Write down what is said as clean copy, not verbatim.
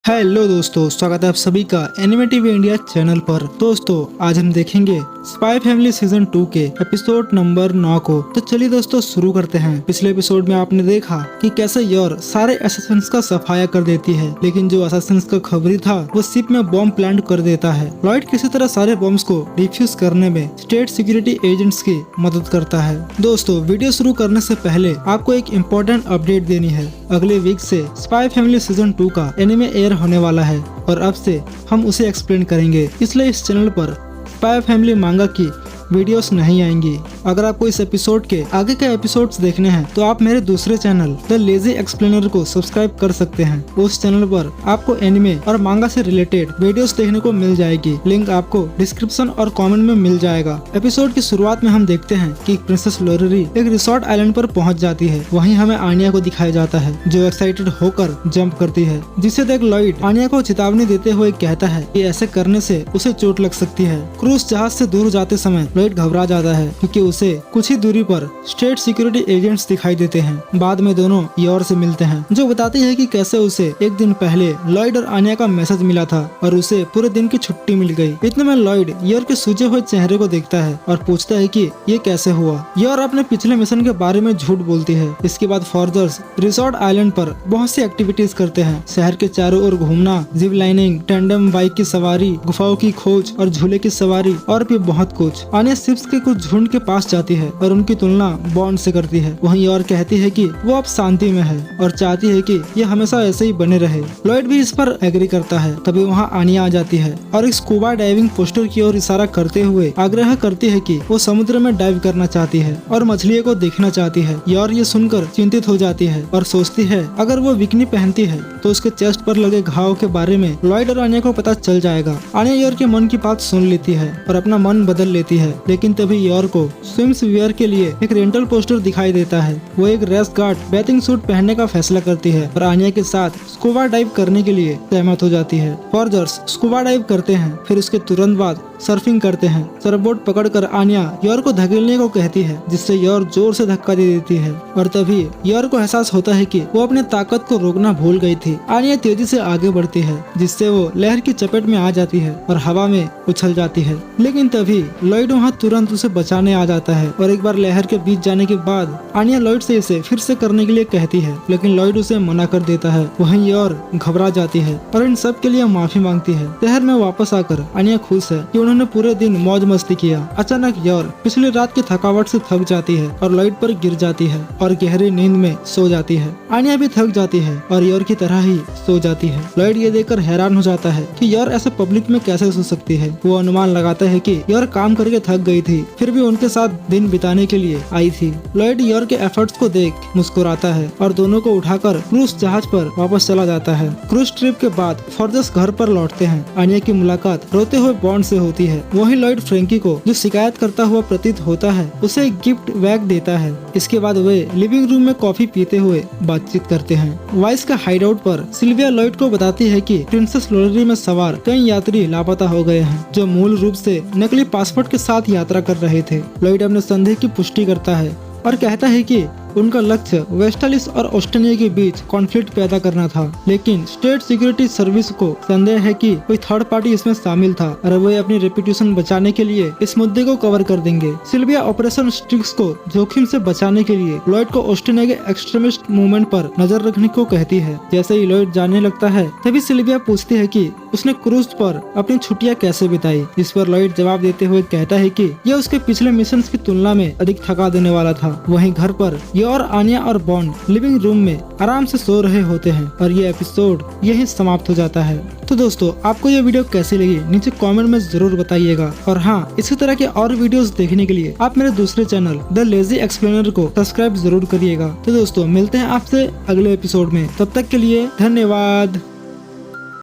Hello दोस्तों, स्वागत है आप सभी का एनिमे टीवी इंडिया चैनल पर। दोस्तों आज हम देखेंगे स्पाई फैमिली सीजन 2 के एपिसोड नंबर 9 को। तो चलिए दोस्तों शुरू करते हैं। पिछले एपिसोड में आपने देखा कि कैसे योर सारे असैसिन्स का सफाया कर देती है, लेकिन जो असैसिन्स का खबरी था वो शिप में बॉम्ब प्लांट कर देता है। लॉयड किसी तरह सारे बॉम्ब्स को डिफ्यूज करने में स्टेट सिक्योरिटी एजेंट्स की मदद करता है। दोस्तों वीडियो शुरू करने से पहले आपको एक इम्पोर्टेंट अपडेट देनी है। अगले वीक से स्पाई फैमिली सीजन 2 का एनिमे एयर होने वाला है और अब से हम उसे एक्सप्लेन करेंगे, इसलिए इस चैनल पर स्पाई फैमिली मांगा की वीडियोस नहीं आएंगी। अगर आपको इस एपिसोड के आगे के एपिसोड्स देखने हैं तो आप मेरे दूसरे चैनल द लेजी एक्सप्लेनर को सब्सक्राइब कर सकते हैं। उस चैनल पर आपको एनिमे और मांगा से रिलेटेड वीडियोस देखने को मिल जाएगी। लिंक आपको डिस्क्रिप्शन और कमेंट में मिल जाएगा। एपिसोड की शुरुआत में हम देखते हैं कि प्रिंसेस लोरेरी एक रिसोर्ट आइलैंड पर पहुंच जाती है। वहीं हमें आनिया को दिखाया जाता है जो एक्साइटेड होकर जंप करती है, जिसे देख लॉयड आनिया को चेतावनी देते हुए कहता है कि ऐसे करने से उसे चोट लग सकती है। क्रूज जहाज से दूर जाते समय लॉयड घबरा जाता है क्योंकि उसे कुछ ही दूरी पर स्टेट सिक्योरिटी एजेंट्स दिखाई देते हैं। बाद में दोनों योर से मिलते हैं जो बताते हैं कि कैसे उसे एक दिन पहले लॉयड और आनिया का मैसेज मिला था और उसे पूरे दिन की छुट्टी मिल गई। इतने में लॉयड योर के सूजे हुए चेहरे को देखता है और पूछता है कि ये कैसे हुआ। योर अपने पिछले मिशन के बारे में झूठ बोलती है। इसके बाद फॉर्जर्स रिसोर्ट आइलैंड पर बहुत सी एक्टिविटीज करते हैं। शहर के चारों ओर घूमना, जिप लाइनिंग, टैंडम बाइक की सवारी, गुफाओं की खोज और झूले की सवारी और भी बहुत कुछ। आनिया शिप्स के कुछ झुंड के पास जाती है और उनकी तुलना बॉन्ड से करती है। वहीं और कहती है कि वो अब शांति में है और चाहती है कि ये हमेशा ऐसे ही बने रहे। लॉयड भी इस पर एग्री करता है। तभी वहाँ आनिया आ जाती है और एक स्कूबा डाइविंग पोस्टर की ओर इशारा करते हुए आग्रह करती है कि वो समुद्र में डाइव करना चाहती है और मछलियों को देखना चाहती है। योर ये सुनकर चिंतित हो जाती है और सोचती है अगर वो बिकनी पहनती है तो उसके चेस्ट पर लगे घाव के बारे में लॉयड और आनिया को पता चल जाएगा। आनिया योर के मन की बात सुन लेती है और अपना मन बदल लेती है, लेकिन तभी योर को स्विम्स वियर के लिए एक रेंटल पोस्टर दिखाई देता है। वो एक रेस गार्ड बैथिंग सूट पहनने का फैसला करती है और आनिया के साथ स्कूबा डाइव करने के लिए सहमत हो जाती है। फॉर्जर्स स्कूबा डाइव करते हैं, फिर उसके तुरंत बाद सर्फिंग करते हैं। सर्फबोर्ड पकड़कर आनिया योर को धकेलने को कहती है, जिससे योर जोर से धक्का दे देती है और तभी योर को एहसास होता है कि वो अपने ताकत को रोकना भूल गई थी। आनिया तेजी से आगे बढ़ती है, जिससे वो लहर की चपेट में आ जाती है और हवा में उछल जाती है। लेकिन तभी लॉयड वहाँ तुरंत उसे बचाने आ जाता है और एक बार लहर के बीच जाने के बाद आनिया लॉयड से इसे फिर से करने के लिए कहती है, लेकिन लॉयड उसे मना कर देता है। वहीं योर घबरा जाती है और इन सब के लिए माफी मांगती है। शहर में वापस आकर आनिया खुश है कि उन्होंने पूरे दिन मौज मस्ती किया। अचानक योर पिछली रात की थकावट से थक जाती है और लॉयड पर गिर जाती है और गहरी नींद में सो जाती है। आनिया भी थक जाती है और योर की तरह ही सो जाती है। लॉयड ये देखकर हैरान हो जाता है कि योर ऐसे पब्लिक में कैसे सो सकती है। वो अनुमान लगाता है कि योर काम करके थक गई थी, फिर भी उनके साथ दिन बिताने के लिए आई थी। लॉयड योर के एफर्ट्स को देख मुस्कुराता है और दोनों को उठाकर क्रूज जहाज पर वापस चला जाता है। क्रूज ट्रिप के बाद फॉर्जर्स घर पर लौटते हैं। आनिया की मुलाकात रोते हुए बॉन्ड से होती है। वहीं लॉयड फ्रैंकी को, जो शिकायत करता हुआ प्रतीत होता है, उसे एक गिफ्ट बैग देता है। इसके बाद वे लिविंग रूम में कॉफी पीते हुए बातचीत करते हैं। वाइस का हाइडआउट पर सिल्विया लॉयड को बताती है कि प्रिंसेस लोरेरी में सवार कई यात्री लापता हो गए हैं, जो मूल रूप से नकली पासपोर्ट के साथ यात्रा कर रहे थे। लॉयड अपने संदेह की पुष्टि करता है और कहता है कि उनका लक्ष्य वेस्टालिस और ऑस्ट्रेलिया के बीच कॉन्फ्लिक्ट पैदा करना था, लेकिन स्टेट सिक्योरिटी सर्विस को संदेह है कि कोई थर्ड पार्टी इसमें शामिल था और वे अपनी रेपुटेशन बचाने के लिए इस मुद्दे को कवर कर देंगे। सिल्विया ऑपरेशन स्ट्रिक्स को जोखिम से बचाने के लिए लॉयड को ऑस्ट्रेलिया के एक्सट्रीमिस्ट मूवमेंट पर नजर रखने को कहती है। जैसे ही लॉयड जाने लगता है तभी सिल्विया पूछती है कि उसने क्रूज पर अपनी छुट्टियां कैसे बिताई, जिस पर लॉयड जवाब देते हुए कहता है कि यह उसके पिछले मिशन की तुलना में अधिक थका देने वाला था। वहीं घर पर योर, आनिया और बॉन्ड लिविंग रूम में आराम से सो रहे होते हैं और ये एपिसोड यहीं समाप्त हो जाता है। तो दोस्तों आपको ये वीडियो कैसी लगी नीचे कमेंट में जरूर बताइएगा। और हाँ, इसी तरह के और वीडियोस देखने के लिए आप मेरे दूसरे चैनल द लेजी एक्सप्लेनर को सब्सक्राइब जरूर करिएगा। तो दोस्तों मिलते हैं आपसे अगले एपिसोड में, तब तक के लिए धन्यवाद।